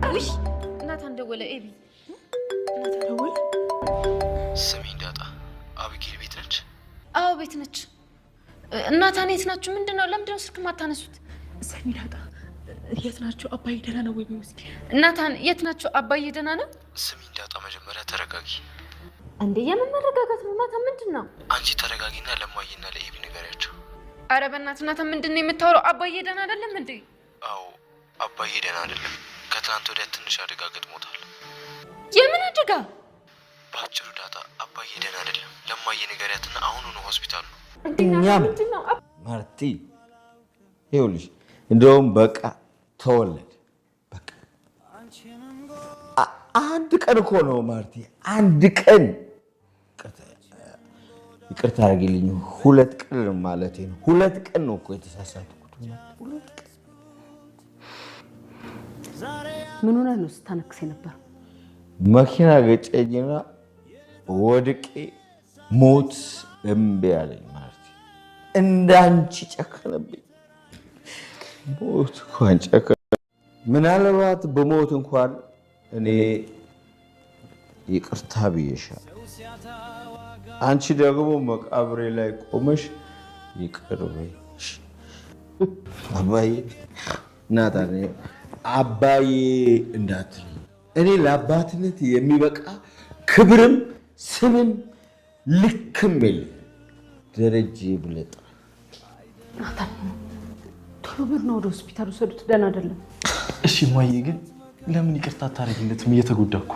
ውይ ናታን ደወለ። ኤቢ ናታን ደወለ። ስሚ እንዳጣ አቢጌል ቤት ነች? አዎ ቤት ነች። ናታን የት ናችሁ? ምንድነው? ለምንድነው ስልክ ማታነሱት? ስሚ ዳጣ የት ናቸው? አባዬ ደህና ነው ወይ? እስኪ ናታን የት ናቸው? አባዬ ደህና ነው? ስሚ እንዳጣ መጀመሪያ ተረጋጊ። እንዴ የምን መረጋጋት ነው? ናታን ምንድነው? አንቺ ተረጋጊና ለማየና ለኤቢ ንገሪያቸው። አረ በእናትህ ናታን ምንድነው የምታወራው? አባዬ ደህና አይደለም እንዴ? አዎ አባዬ ደህና አይደለም። ከትናንት ወዲያ ትንሽ አደጋ ገጥሞታል። የምን አደጋ? በአጭሩ ዳጣ አባዬ ደህና አይደለም። ለማየ ንገሪያትና አሁኑኑ ሆስፒታል ነው። እኛም ማርቲ ይኸውልሽ፣ እንደውም በቃ ተወለድ በቃ አንድ ቀን እኮ ነው ማርቲ፣ አንድ ቀን ይቅርታ አድርጊልኝ። 2 ቀን ማለት ነው። 2 ቀን ነው እኮ የተሳሳትኩት። 2 ቀን ምን ሆነ ነው ስታነክስ ነበር? መኪና ገጨኝና ወድቄ ሞት እምቢ አለኝ ማርቲ። እንዳንቺ ጨከነብኝ። ሞት እንኳን ጨከነ። ምናልባት በሞት እንኳን እኔ ይቅርታ ብዬሻለሁ። አንቺ ደግሞ መቃብሬ ላይ ቆመሽ ይቅር በይ አባዬ። ናታን አባዬ እንዳትል። እኔ ለአባትነት የሚበቃ ክብርም ስምም ልክም የለም። ደረጀ ብለጥ ናታን ቶሎ ብር ወደ ሆስፒታል ወሰዱት። ደህና አይደለም። እሺ ማዬ፣ ግን ለምን ይቅርታ አታደርጊለትም? እየተጎዳኩ።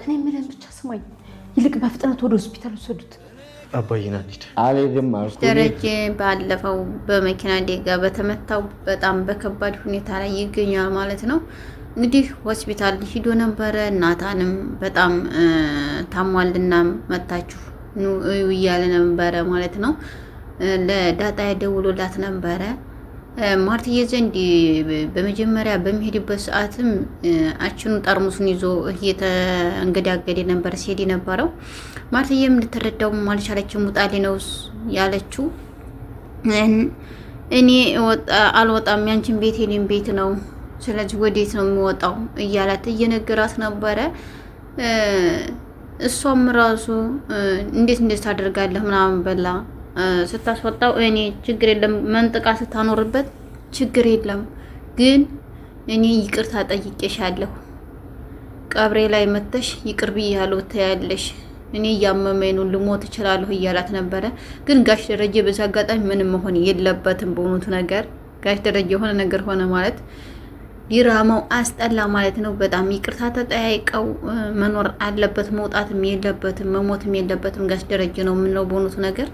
እኔ ምንም ብቻ ስማኝ፣ ይልቅ በፍጥነት ወደ ሆስፒታል ወሰዱት። አባዬን አንሂድ። አልሄድም አልኩ። ደረጀ ባለፈው በመኪና አደጋ በተመታው በጣም በከባድ ሁኔታ ላይ ይገኛል ማለት ነው። እንግዲህ ሆስፒታል ሂዶ ነበረ። ናታንም በጣም ታሟልና መታችሁ እያለ ነበረ ማለት ነው። ለዳጣ ደውሎላት ነበረ። ማርትዬ ዘንድ በመጀመሪያ በሚሄድበት ሰዓትም አችኑ ጠርሙሱን ይዞ እየተንገዳገደ ነበር ሲሄድ ነበረው። ማርትዬም ልትረዳውም አልቻለችም። ውጣሌ ነው ያለችው። እኔ አልወጣም፣ ያንቺን ቤት የኔም ቤት ነው፣ ስለዚህ ወዴት ነው የሚወጣው እያላት እየነገራት ነበረ። እሷም ራሱ እንዴት ታደርጋለህ ምናምን በላ ስታስወጣው፣ እኔ ችግር የለም መንጥቃ ስታኖርበት ችግር የለም፣ ግን እኔ ይቅርታ ጠይቄሻለሁ፣ ቀብሬ ላይ መተሽ ይቅር ብያለሁ ትያለሽ፣ እኔ እያመመኝ ነው ልሞት እችላለሁ እያላት ነበረ። ግን ጋሽ ደረጀ በዛ አጋጣሚ ምንም መሆን የለበትም። በእውነቱ ነገር ጋሽ ደረጀ የሆነ ነገር ሆነ ማለት ዲራማው አስጠላ ማለት ነው። በጣም ይቅርታ ተጠያይቀው መኖር አለበት። መውጣትም የለበትም መሞትም የለበትም። ጋሽ ደረጀ ነው የምንለው በእውነቱ ነገር።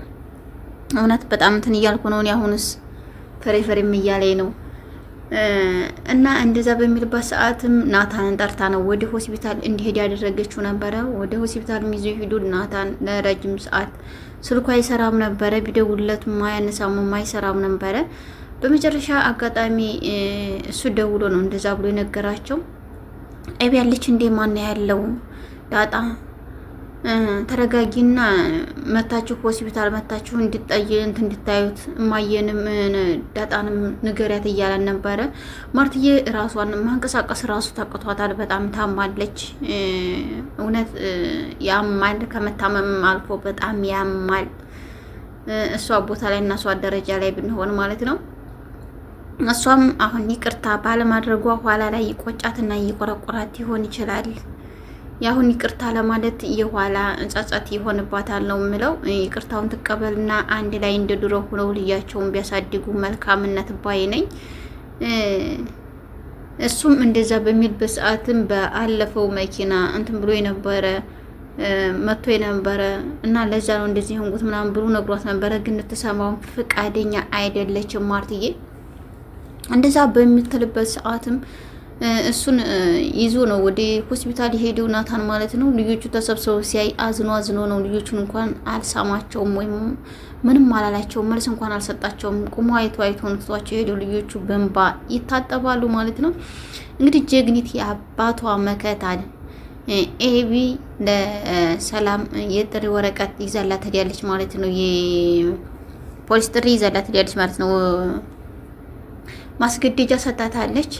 እውነት በጣም እንትን እያልኩ ነው። አሁንስ ፈሬም እያለኝ ነው። እና እንደዛ በሚልበት ሰዓትም ናታንን ጠርታ ነው ወደ ሆስፒታል እንዲሄድ ያደረገችው ነበረ። ወደ ሆስፒታል ይዞ ሄዱ። ናታን ለረጅም ሰዓት ስልኩ አይሰራም ነበረ። ቢደውልለት ማያነሳም ማይሰራም ነበረ። በመጨረሻ አጋጣሚ እሱ ደውሎ ነው እንደዛ ብሎ የነገራቸው። ኤቢ ያለች እንዴ ማን ያለው ዳጣ ተረጋጊና መታችሁ ሆስፒታል መታችሁ እንድታዩት እማየንም ዳጣንም ንገሪያት እያለን ነበረ። ማርትዬ ራሷን ማንቀሳቀስ ራሱ ታቅቷታል። በጣም ታማለች። እውነት ያማል። ከመታመም አልፎ በጣም ያማል። እሷ ቦታ ላይ እና እሷ ደረጃ ላይ ብንሆን ማለት ነው። እሷም አሁን ይቅርታ ባለማድረጓ ኋላ ላይ ይቆጫትና ይቆረቆራት ይሆን ይችላል። ያሁን ይቅርታ ለማለት የኋላ ጸጸት ይሆንባታል ነው የምለው። ይቅርታውን ትቀበልና አንድ ላይ እንደ ድሮ ሆነው ልጃቸውን ቢያሳድጉ መልካምነት ባይ ነኝ። እሱም እንደዛ በሚል በሰዓትም በአለፈው መኪና እንትን ብሎ የነበረ መጥቶ የነበረ እና ለዛ ነው እንደዚህ ሆንኩት ምናምን ብሎ ነግሯት ነበረ። ግን ልትሰማው ፍቃደኛ አይደለችም ማርትዬ። እንደዛ በሚትልበት ሰዓትም እሱን ይዞ ነው ወደ ሆስፒታል የሄደው ናታን ማለት ነው። ልጆቹ ተሰብስበው ሲያይ አዝኖ ነው። ልጆቹን እንኳን አልሳማቸውም ወይም ምንም አላላቸውም፣ መልስ እንኳን አልሰጣቸውም። ቁሞ አይቶ ንቷቸው የሄደው ልጆቹ በእንባ ይታጠባሉ ማለት ነው። እንግዲህ ጀግኒት የአባቷ መከታል ኤቢ ለሰላም የጥሪ ወረቀት ይዛላት ሄዳለች ማለት ነው። የፖሊስ ጥሪ ይዛላት ሄዳለች ማለት ነው። ማስገደጃ ሰጣታለች።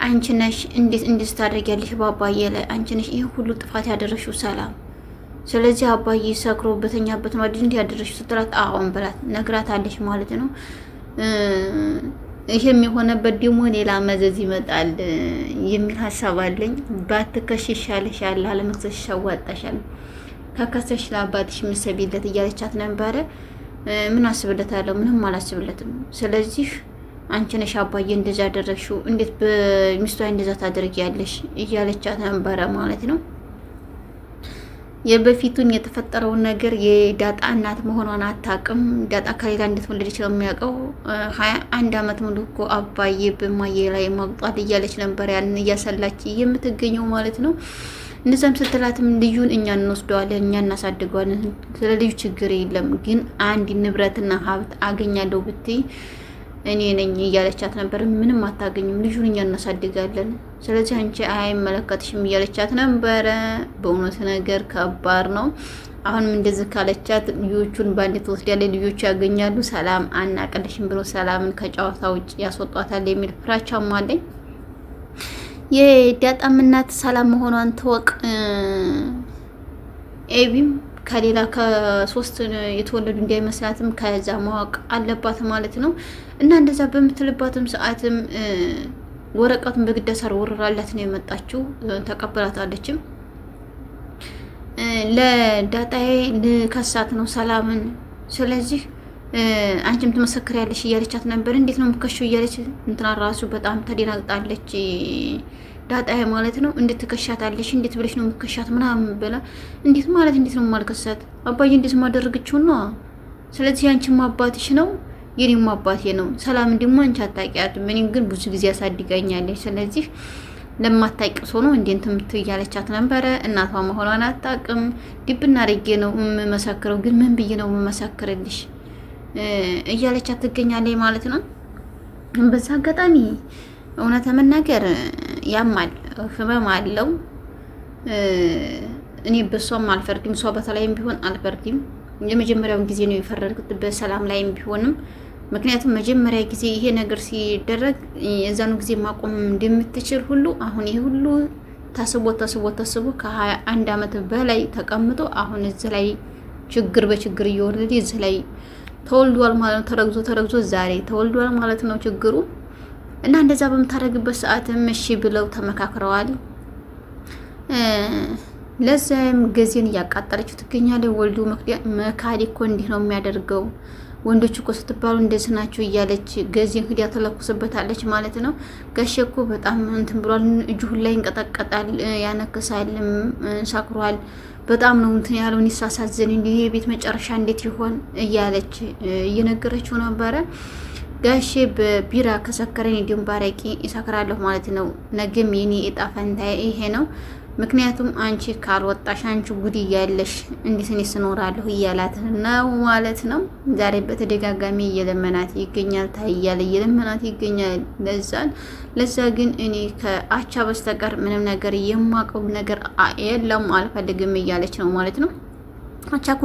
አንቺ ነሽ እንዴት ታደርጊያለሽ በአባዬ ላይ አንቺ ነሽ ይሄ ሁሉ ጥፋት ያደረሽው ሰላም። ስለዚህ አባዬ ሰክሮ በተኛበት ነው አይደል ያደረሽው ስትላት አሁን ብላት ነግራታለሽ ማለት ነው። ይሄም የሆነበት ደግሞ ሌላ መዘዝ ይመጣል የሚል ሀሳብ አለኝ። ባትከሽ ይሻልሻል፣ አለመክሰሽ ያዋጣሻል፣ ከከሰሽ ለአባትሽ ምሰቢለት እያለቻት ነበረ። ምን አስብለታለሁ? ምንም አላስብለትም። ስለዚህ አንቺ ነሽ አባዬ እንደዛ ያደረግሽው፣ እንዴት በሚስቷ እንደዛ ታደርጊያለሽ እያለቻት ነበረ ማለት ነው። የበፊቱን የተፈጠረውን ነገር የዳጣ እናት መሆኗን አታውቅም። ዳጣ ከሌላ እንደተወለደች ነው የሚያውቀው። 21 ዓመት ሙሉ እኮ አባዬ በማዬ ላይ ማግጧት እያለች ነበር ያን እያሰላች የምትገኘው ማለት ነው። እንደዛም ስትላትም ልዩን እኛ እንወስደዋለን፣ እኛ እናሳድገዋለን፣ ስለ ልዩ ችግር የለም፣ ግን አንድ ንብረትና ሀብት አገኛለሁ ብትይ እኔ ነኝ እያለቻት ነበር። ምንም አታገኝም፣ ልጁን እኛ እናሳድጋለን፣ ስለዚህ አንቺ አይመለከትሽም እያለቻት ነበረ። በእውነት ነገር ከባድ ነው። አሁንም እንደዚህ ካለቻት ልጆቹን ባንዴ ትወስዳለች፣ ልጆቹ ያገኛሉ፣ ሰላም አናቀልሽም ብሎ ሰላምን ከጨዋታ ውጭ ያስወጧታል የሚል ፍራቻም አለኝ። የዳጣም እናት ሰላም መሆኗን ትወቅ። ኤቢም ከሌላ ከሶስት የተወለዱ እንዳይመስላትም ከዛ ማወቅ አለባት ማለት ነው። እና እንደዛ በምትልባትም ሰዓትም ወረቀቱን በግድ አሳርወራላት ነው የመጣችው። ተቀበላታለችም። ለዳጣዬ ልከሳት ነው ሰላምን። ስለዚህ አንቺም ትመሰክሪያለሽ እያለቻት ነበር። እንዴት ነው የምትከሺው እያለች እንትና ራሱ በጣም ተደናግጣለች ዳጣዬ ማለት ነው። እንዴት ትከሻታለሽ? እንዴት ብለሽ ነው የምትከሻት ምናምን ብላ እንዴት ማለት እንዴት ነው የማልከሳት? አባዬ እንዴት ማደረግችው ነው። ስለዚህ አንቺም አባትሽ ነው የኔም አባቴ ነው። ሰላም ደግሞ አንቺ አታውቂያትም፣ እኔም ግን ብዙ ጊዜ አሳድጋኛለች። ስለዚህ ለማታውቂው ሰው ነው እንዴት ትምት እያለቻት ነበረ። እናቷ መሆኗን አታውቅም። ዲብና አድርጌ ነው የምመሰክረው፣ ግን ምን ብዬ ነው የምመሰክርልሽ እያለቻት ትገኛለች ማለት ነው። በዛ አጋጣሚ እውነት ለመናገር ያማል፣ ህመም አለው። እኔ በሷም አልፈርድም፣ እሷ በተለይም ቢሆን አልፈርድም። የመጀመሪያውን ጊዜ ነው የፈረድኩት በሰላም ላይም ቢሆንም፣ ምክንያቱም መጀመሪያ ጊዜ ይሄ ነገር ሲደረግ የዛኑ ጊዜ ማቆም እንደምትችል ሁሉ አሁን ይሄ ሁሉ ታስቦ ከ21 ዓመት በላይ ተቀምጦ አሁን እዚህ ላይ ችግር በችግር እየወረደ እዚህ ላይ ተወልዷል ማለት ነው። ተረግዞ ዛሬ ተወልዷል ማለት ነው ችግሩ። እና እንደዛ በምታደርግበት ሰዓትም እሺ ብለው ተመካክረዋል። ለዛም ገዜን እያቃጠለችው ትገኛለች። ወልዱ መካዲ እኮ እንዲህ ነው የሚያደርገው፣ ወንዶች እኮ ስትባሉ እንደዚህ ናቸው እያለች ገዜን ሂዳ ተለኩስበታለች ማለት ነው። ጋሼ እኮ በጣም እንትን ብሏል፣ እጁ ላይ ይንቀጠቀጣል፣ ያነክሳል፣ ሳክሯል፣ በጣም ነው እንትን ያለውን ይሳሳዘን፣ እንዲህ የቤት መጨረሻ እንዴት ይሆን እያለች እየነገረችው ነበረ። ጋሼ በቢራ ከሰከረኝ እንዲሁም ባረቂ ይሰክራለሁ ማለት ነው። ነገም የኔ እጣ ፈንታዬ ይሄ ነው። ምክንያቱም አንቺ ካልወጣሽ አንቺ ጉድ እያለሽ እንዴት እኔ ስኖራለሁ እያላት ነው ማለት ነው። ዛሬ በተደጋጋሚ እየለመናት ይገኛል። ታያለ እየለመናት ይገኛል። ለዛ ግን እኔ ከአቻ በስተቀር ምንም ነገር የማውቀው ነገር የለም አልፈልግም እያለች ነው ማለት ነው። አቻ እኮ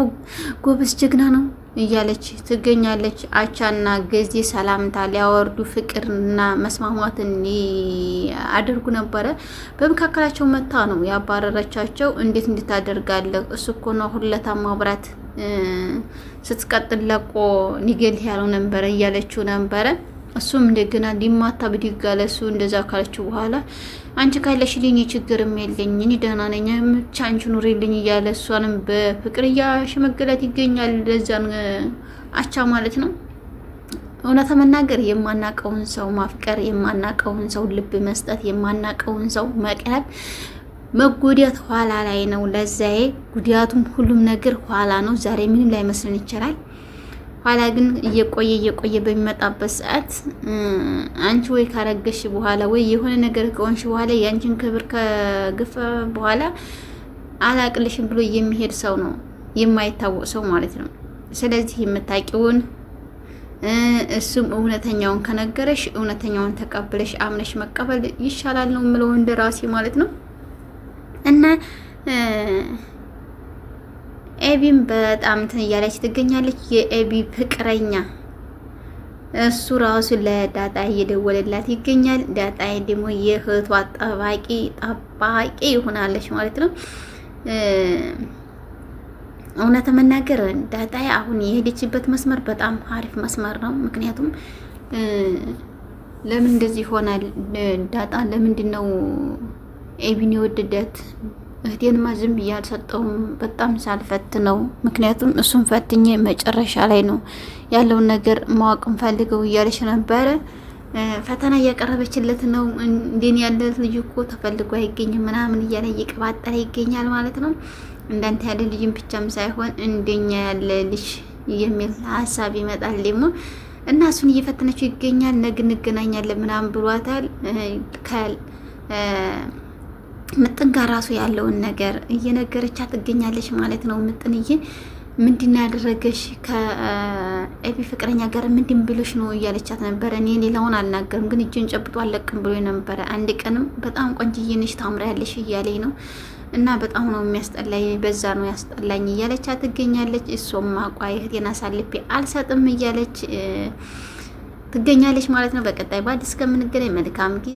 ጎበዝ ጀግና ነው እያለች ትገኛለች። አቻና ገዜ ሰላምታ ሊያወርዱ ፍቅርና መስማማትን አድርጉ ነበረ። በመካከላቸው መታ ነው ያባረረቻቸው። እንዴት እንድታደርጋለህ? እሱ እኮ ነው ሁለታ ማብራት ስትቀጥል ለቆ ሊገልህ ያለው ነበረ እያለችው ነበረ። እሱም እንደገና ሊማታ ብድግ አለ። እሱ እንደዛ ካለችው በኋላ አንቺ ካለሽልኝ ችግርም የለኝ እኔ ደህና ነኝ ብቻ አንቺ ኑሪልኝ እያለ እሷንም በፍቅር እያሸመገላት ይገኛል። ለዛን አቻ ማለት ነው። እውነት መናገር የማናቀውን ሰው ማፍቀር፣ የማናቀውን ሰው ልብ መስጠት፣ የማናቀውን ሰው መቅረብ መጎዳት ኋላ ላይ ነው። ለዛዬ ጉዳቱም ሁሉም ነገር ኋላ ነው። ዛሬ ምንም ላይ መስለን ይችላል። ኋላ ግን እየቆየ በሚመጣበት ሰዓት አንቺ ወይ ካረገሽ በኋላ ወይ የሆነ ነገር ከሆንሽ በኋላ ያንቺን ክብር ከገፈ በኋላ አላቅልሽም ብሎ የሚሄድ ሰው ነው የማይታወቅ ሰው ማለት ነው። ስለዚህ የምታውቂውን እሱም እውነተኛውን ከነገረሽ እውነተኛውን ተቀብለሽ አምነሽ መቀበል ይሻላል ነው የምለው እንደራሴ ማለት ነው። እና ኤቢም በጣም እንትን እያለች ትገኛለች። የኤቢ ፍቅረኛ እሱ ራሱ ለዳጣ እየደወለላት ይገኛል። ዳጣ ደግሞ የእህቷ ጠባቂ ይሆናለች ማለት ነው። እውነት መናገር ዳጣ አሁን የሄደችበት መስመር በጣም አሪፍ መስመር ነው። ምክንያቱም ለምን እንደዚህ ይሆናል? ዳጣ ለምንድን ነው ኤቢን የወደዳት? እህቴንማ ዝም ብዬ አልሰጠውም፣ በጣም ሳልፈት ነው። ምክንያቱም እሱን ፈትኜ መጨረሻ ላይ ነው ያለውን ነገር ማወቅ ፈልገው እያለች ነበረ። ፈተና እያቀረበችለት ነው። እንደኔ ያለ ልጅ እኮ ተፈልጎ አይገኝም ምናምን እያለ እየቀባጠረ ይገኛል ማለት ነው። እንዳንተ ያለ ልጅም ብቻም ሳይሆን እንደኛ ያለ ልጅ የሚል ሀሳብ ይመጣል ደግሞ እና እሱን እየፈተነችው ይገኛል። ነገ እንገናኛለን ምናምን ብሏታል። ምጥን ጋር ራሱ ያለውን ነገር እየነገረቻት ትገኛለች ማለት ነው። ምጥንዬ ምንድን ያደረገሽ ከኤቢ ፍቅረኛ ጋር ምንድን ብሎሽ ነው እያለቻት ነበረ። እኔ ሌላውን አልናገርም ግን እጅን ጨብጦ አለቅም ብሎ ነበረ። አንድ ቀንም በጣም ቆንጅዬ ነሽ ታምሪያለሽ እያለኝ ነው እና በጣም ነው የሚያስጠላኝ፣ በዛ ነው ያስጠላኝ እያለቻት ትገኛለች። እሷም አቋይ እህቴን አሳልፌ አልሰጥም እያለች ትገኛለች ማለት ነው። በቀጣይ በአዲስ እስከምንገናኝ መልካም ጊዜ